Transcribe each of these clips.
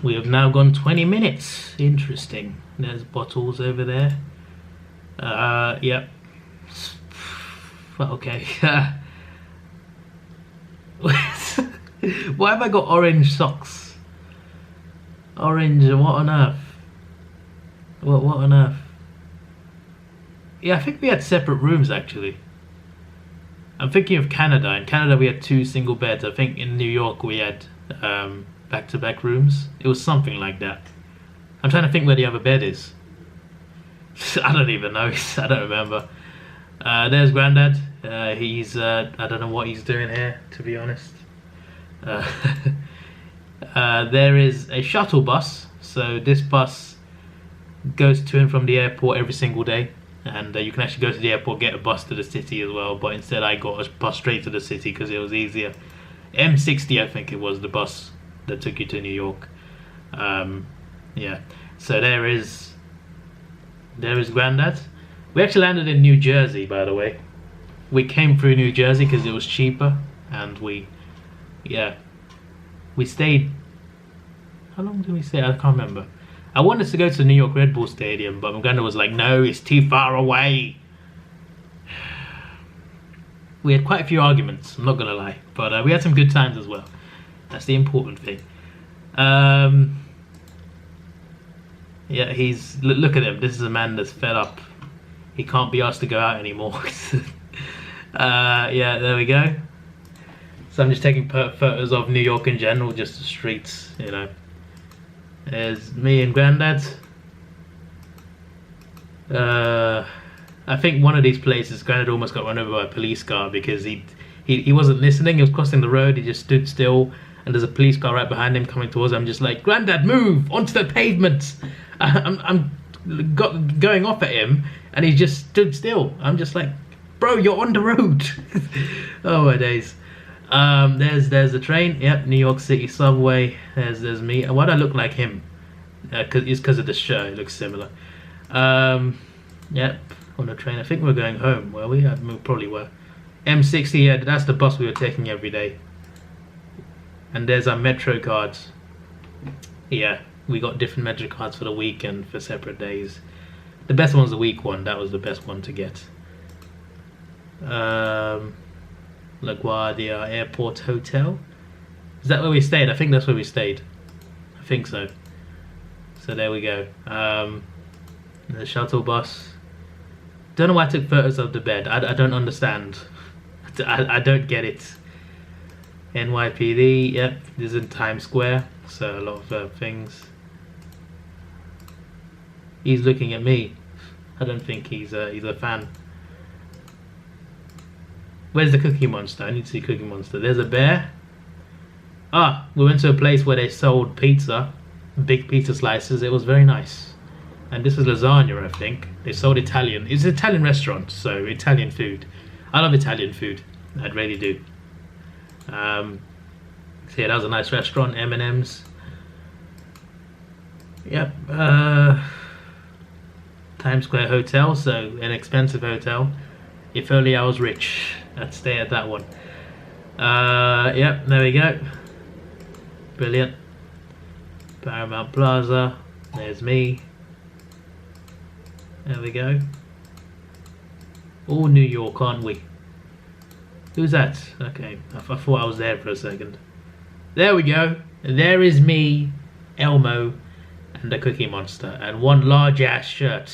We have now gone 20 minutes. Interesting. There's bottles over there. Yep. Okay. Why have I got orange socks? Orange, what on earth? What on earth? Yeah, I think we had separate rooms actually. I'm thinking of Canada. In Canada we had 2 single beds. I think in New York we had back-to-back rooms. It was something like that. I'm trying to think where the other bed is. I don't even know. I don't remember. There's Grandad. He's I don't know what he's doing here, to be honest. There is a shuttle bus. So this bus goes to and from the airport every single day. And you can actually go to the airport, get a bus to the city as well. But instead I got a bus straight to the city because it was easier. M60 I think it was, the bus that took you to New York. Yeah, so there is Grandad. We actually landed in New Jersey, by the way. We came through New Jersey because it was cheaper. And we stayed, how long did we stay? I can't remember. I wanted to go to the New York Red Bull Stadium, but my granddad was like, no, it's too far away. We had quite a few arguments, I'm not gonna lie, but we had some good times as well. That's the important thing. Yeah, look at him. This is a man that's fed up. He can't be asked to go out anymore. Yeah, there we go. So I'm just taking photos of New York in general, just the streets, you know. There's me and Grandad. I think one of these places, Grandad almost got run over by a police car because he wasn't listening. He was crossing the road. He just stood still, and there's a police car right behind him coming towards him. I'm just like, Grandad, move onto the pavement. I'm going off at him, and he just stood still. I'm just like, bro, you're on the road. Oh my days. There's the train. Yep, New York City subway. There's me. Why do I look like him? It's because of the shirt. It looks similar. Yep, on the train. I think we're going home. Were we? We probably were. M60. Yeah, that's the bus we were taking every day. And there's our Metro cards. Yeah, we got different Metro cards for the week and for separate days. The best one's the week one. That was the best one to get. LaGuardia Airport Hotel. Is that where we stayed? I think that's where we stayed. I think so. So there we go. The shuttle bus. Don't know why I took photos of the bed. I don't understand. I don't get it. NYPD. Yep, this is in Times Square. So a lot of things. He's looking at me. I don't think he's a fan. Where's the Cookie Monster? I need to see Cookie Monster. There's a bear. Ah, we went to a place where they sold pizza. Big pizza slices. It was very nice. And this is lasagna, I think. They sold Italian. It's an Italian restaurant, so Italian food. I love Italian food. I really do. So yeah, that was a nice restaurant. M&M's. Yep. Times Square Hotel, so an expensive hotel. If only I was rich, I'd stay at that one. Yep, there we go. Brilliant. Paramount Plaza. There's me. There we go. All New York, aren't we? Who's that? Okay, I thought I was there for a second. There we go. There is me, Elmo, and the Cookie Monster, and one large ass shirt.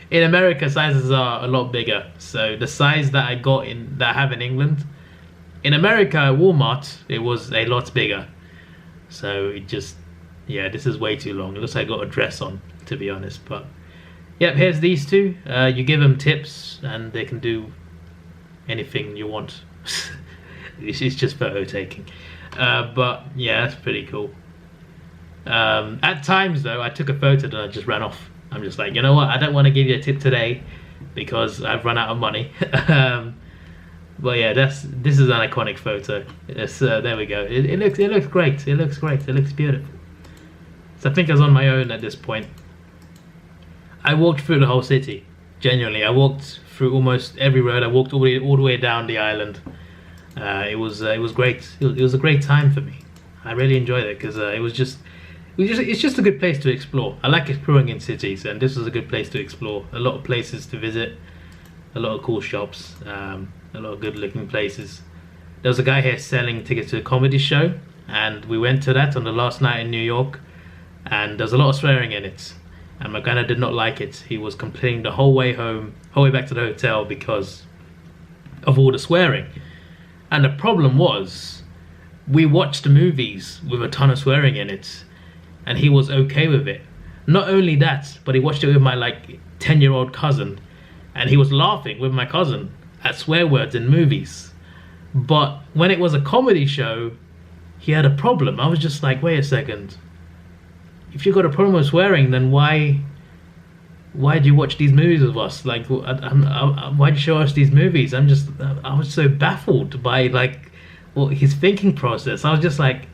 In America, sizes are a lot bigger. So the size that I have in England, in America at Walmart, it was a lot bigger. So it just, yeah, this is way too long. It looks like I got a dress on, to be honest. But yep, here's these two. You give them tips, and they can do anything you want. It's just photo taking. But yeah, that's pretty cool. At times though, I took a photo and I just ran off. I'm just like, you know what, I don't want to give you a tip today because I've run out of money. But yeah, this is an iconic photo. It's, there we go. It looks great. It looks great. It looks beautiful. So I think I was on my own at this point. I walked through the whole city. Genuinely, I walked through almost every road. I walked all the way down the island. It was great. It was a great time for me. I really enjoyed it because it's just a good place to explore. I like exploring in cities, and this was a good place to explore. A lot of places to visit, a lot of cool shops, a lot of good looking places. There was a guy here selling tickets to a comedy show, and we went to that on the last night in New York, and there was a lot of swearing in it, and my granddad did not like it. He was complaining the whole way home, whole way back to the hotel because of all the swearing. And the problem was, we watched the movies with a ton of swearing in it, and he was okay with it. Not only that, but he watched it with my like 10-year-old cousin, and he was laughing with my cousin at swear words in movies. But when it was a comedy show, he had a problem. I was just like, wait a second. If you got a problem with swearing, then why do you watch these movies with us? Like, why do you show us these movies? I was so baffled by like his thinking process. I was just like,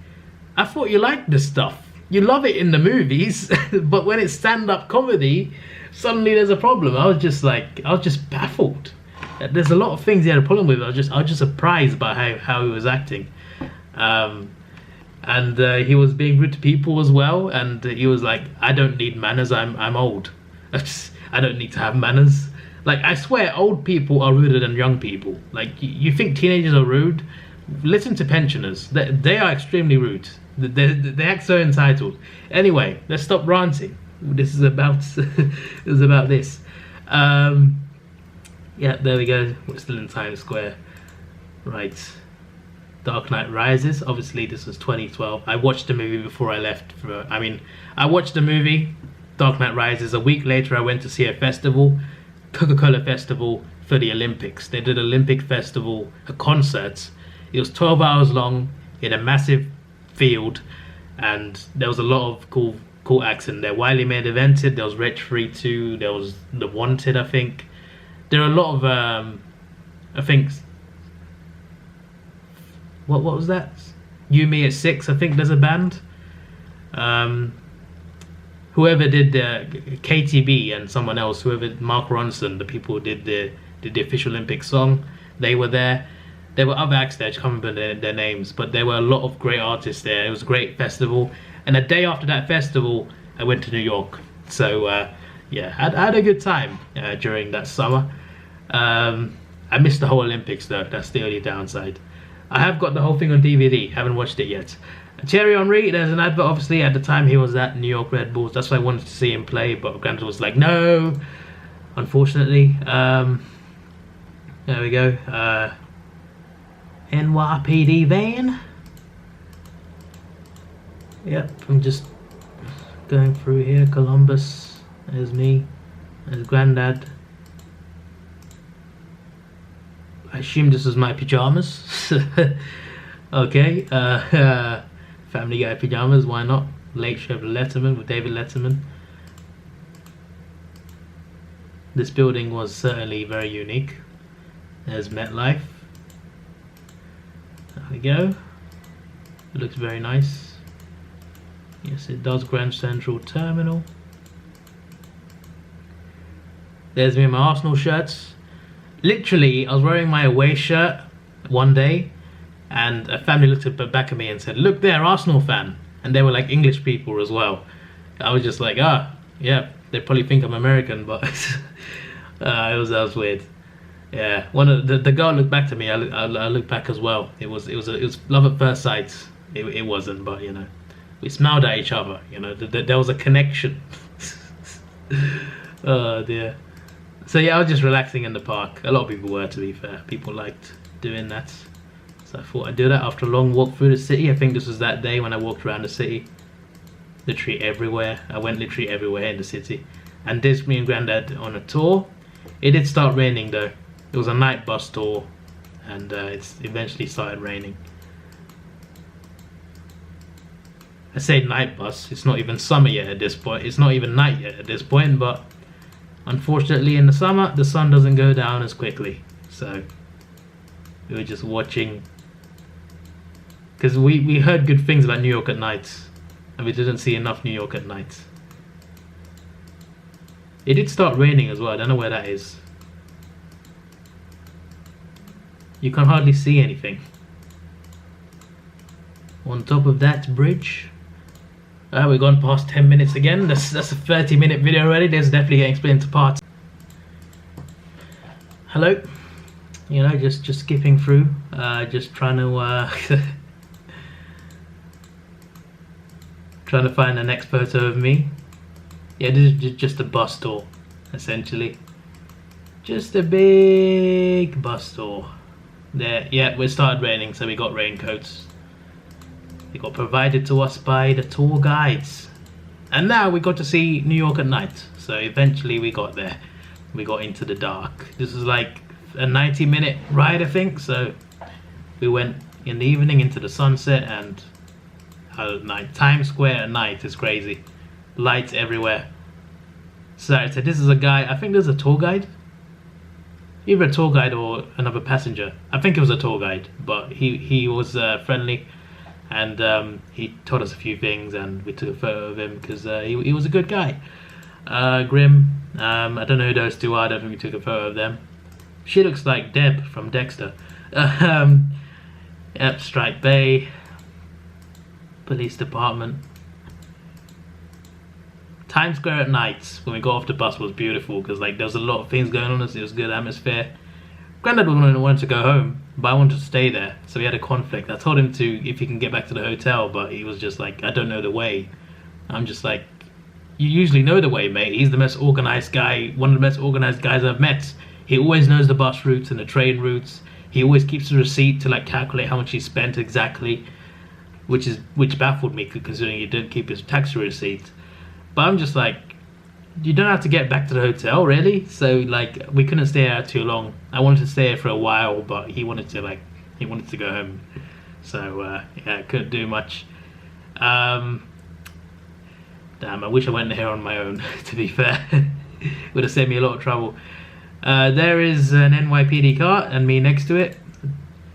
I thought you liked this stuff. You love it in the movies, but when it's stand-up comedy, suddenly there's a problem. I was just baffled. There's a lot of things he had a problem with. I was just surprised by how he was acting. And he was being rude to people as well, and he was like, I don't need manners, I'm old. I don't need to have manners. Like, I swear old people are ruder than young people. Like, you think teenagers are rude? Listen to pensioners. They are extremely rude. They act so entitled. Anyway, let's stop ranting. This is about this. Yeah, there we go. We're still in Times Square. Right. Dark Knight Rises. Obviously, this was 2012. I watched the movie before I left. I watched the movie Dark Knight Rises. A week later, I went to see a festival, Coca-Cola Festival, for the Olympics. They did an Olympic festival, a concert. It was 12 hours long in a massive field, and there was a lot of cool acts in there. Wiley Maid evented. There was Rich Free 2. There was The Wanted, I think. There are a lot of I think, what was that? You Me at 6, I think there's a band. Whoever did the KTB and someone else, Mark Ronson, the people who did the official Olympic song, they were there. There were other acts there, I can't remember their names, but there were a lot of great artists there. It was a great festival. And a day after that festival, I went to New York. So yeah, I had a good time during that summer. I missed the whole Olympics though, that's the only downside. I have got the whole thing on DVD, haven't watched it yet. Thierry Henry, there's an advert, obviously at the time he was at New York Red Bulls, that's why I wanted to see him play, but Granted was like, no, unfortunately. There we go, NYPD van. Yep, I'm just going through here. Columbus, there's me, there's Granddad. I assume this is my pajamas. Okay, Family Guy pajamas, why not? Late Show with Letterman, with David Letterman. This building was certainly very unique. There's MetLife. There we go. It looks very nice. Yes, it does. Grand Central Terminal. There's me in my Arsenal shirts. Literally, I was wearing my away shirt one day, and a family looked at the back of me and said, look there, Arsenal fan. And they were like English people as well. I was just like, yeah, they probably think I'm American, but that was weird. Yeah, one of the girl looked back to me. I looked back as well. It was love at first sight. It wasn't, but you know, we smiled at each other. You know, there was a connection. Oh dear. So yeah, I was just relaxing in the park. A lot of people were, to be fair. People liked doing that. So I thought I'd do that after a long walk through the city. I think this was that day when I walked around the city. Literally everywhere. I went literally everywhere in the city. And this, me and Granddad on a tour. It did start raining though. It was a night bus tour, and it's eventually started raining. I say night bus, it's not even summer yet at this point. It's not even night yet at this point, but unfortunately in the summer, the sun doesn't go down as quickly. So we were just watching, because we heard good things about New York at night, and we didn't see enough New York at night. It did start raining as well, I don't know where that is. You can hardly see anything. on top of that bridge. We've gone past 10 minutes again. That's a 30-minute video already. There's definitely getting split into parts. Hello. You know, just skipping through, just trying to trying to find the next photo of me. Yeah, this is just a bus tour, essentially. Just a big bus tour. There, yeah, it started raining, so we got raincoats. They got provided to us by the tour guides. And now we got to see New York at night. So eventually we got there. We got into the dark. This is like a 90-minute ride, I think. So we went in the evening into the sunset, and at night. Times Square at night is crazy. Lights everywhere. So this is a guy, I think there's a tour guide. Either a tour guide or another passenger. I think it was a tour guide, but he was friendly, and he taught us a few things, and we took a photo of him because he was a good guy. Grim, I don't know who those two are. I don't think we took a photo of them. She looks like Deb from Dexter. Yep, Strike Bay, police department. Times Square at night when we got off the bus was beautiful because like there was a lot of things going on. It was good atmosphere. Granddad wanted to go home, but I wanted to stay there, so we had a conflict. I told him to if he can get back to the hotel, but he was just like, I don't know the way. I'm just like, you usually know the way, mate. He's the most organized guy, one of the most organized guys I've met. He always knows the bus routes and the train routes. He always keeps a receipt to like calculate how much he spent exactly, which baffled me considering he didn't keep his taxi receipt. But I'm just like, you don't have to get back to the hotel, really. So like, we couldn't stay out too long. I wanted to stay here for a while, but he wanted to go home. So yeah, I couldn't do much. Damn, I wish I went here on my own. To be fair, would have saved me a lot of trouble. There is an NYPD car and me next to it.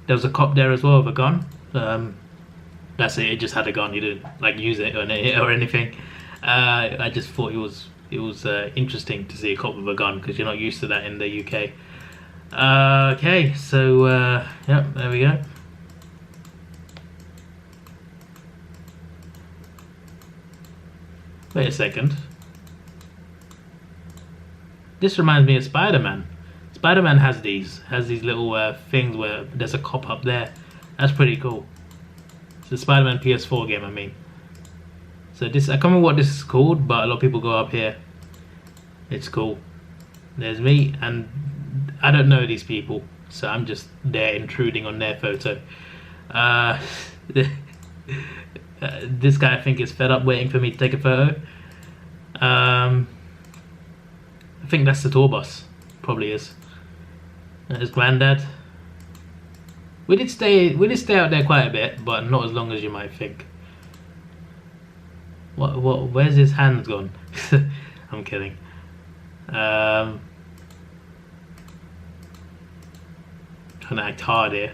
There was a cop there as well with a gun. That's it. It just had a gun. He didn't like use it or anything. I just thought it was interesting to see a cop with a gun because you're not used to that in the UK. Okay, so yeah, there we go. Wait a second. This reminds me of Spider-Man. Spider-Man has these little things where there's a cop up there. That's pretty cool. It's the Spider-Man PS4 game, I mean. So this, I can't remember what this is called, but a lot of people go up here. It's cool. There's me, and I don't know these people, so I'm just there intruding on their photo. This guy I think is fed up waiting for me to take a photo. I think that's the tour bus. Probably is. There's Granddad. We did stay out there quite a bit, but not as long as you might think. What? Where's his hands gone? I'm kidding. Trying to act hard here,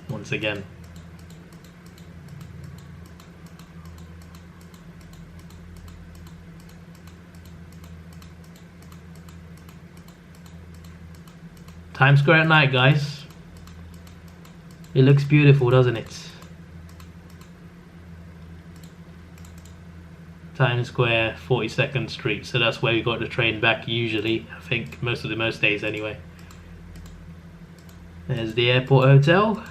once again. Times Square at night, guys. It looks beautiful, doesn't it? Times Square, 42nd Street. So that's where we got the train back usually, I think, most days anyway. There's the airport hotel.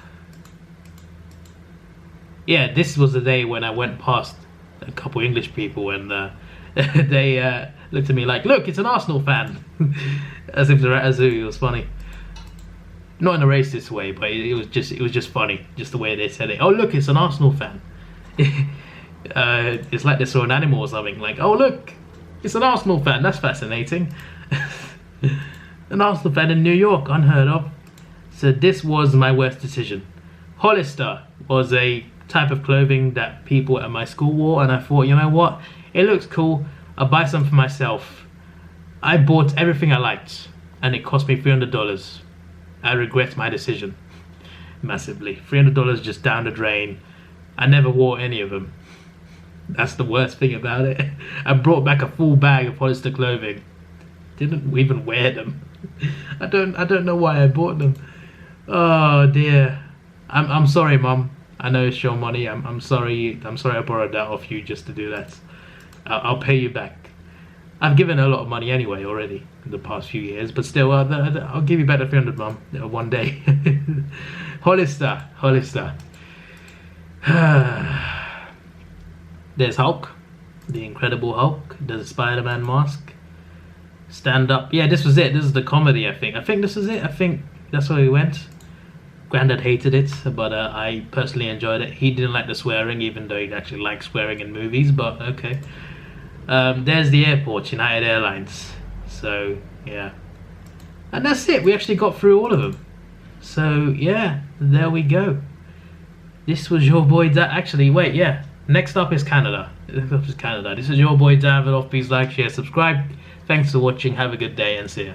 Yeah, this was the day when I went past a couple English people and they looked at me like, look, it's an Arsenal fan. As if they're at a zoo. It was funny. Not in a racist way, but it was just funny, just the way they said it. Oh look, it's an Arsenal fan. It's like they saw an animal or something. Like, oh look, it's an Arsenal fan. That's fascinating. An Arsenal fan in New York, unheard of. So this was my worst decision. Hollister was a type of clothing that people at my school wore, and I thought, you know what? It looks cool. I'll buy some for myself. I bought everything I liked, and it cost me $300. I regret my decision massively. $300 just down the drain. I never wore any of them. That's the worst thing about it. I brought back a full bag of Hollister clothing. Didn't even wear them. I don't know why I bought them. Oh dear. I'm sorry, Mum. I know it's your money. I'm sorry. I'm sorry I borrowed that off you just to do that. I'll pay you back. I've given a lot of money anyway already in the past few years, but still, I'll give you back the 300, mum, one day. Hollister. There's Hulk, the Incredible Hulk. There's a Spider-Man mask. Stand Up. Yeah, this was it. This is the comedy, I think. I think this is it. I think that's where we went. Granddad hated it, but I personally enjoyed it. He didn't like the swearing, even though he actually likes swearing in movies, but okay. There's the airport, United Airlines. So, yeah. And that's it. We actually got through all of them. So, yeah, there we go. This was your boy actually, wait, yeah. Next up is Canada. This is your boy Davidoff. Please like, share, subscribe. Thanks for watching. Have a good day and see ya.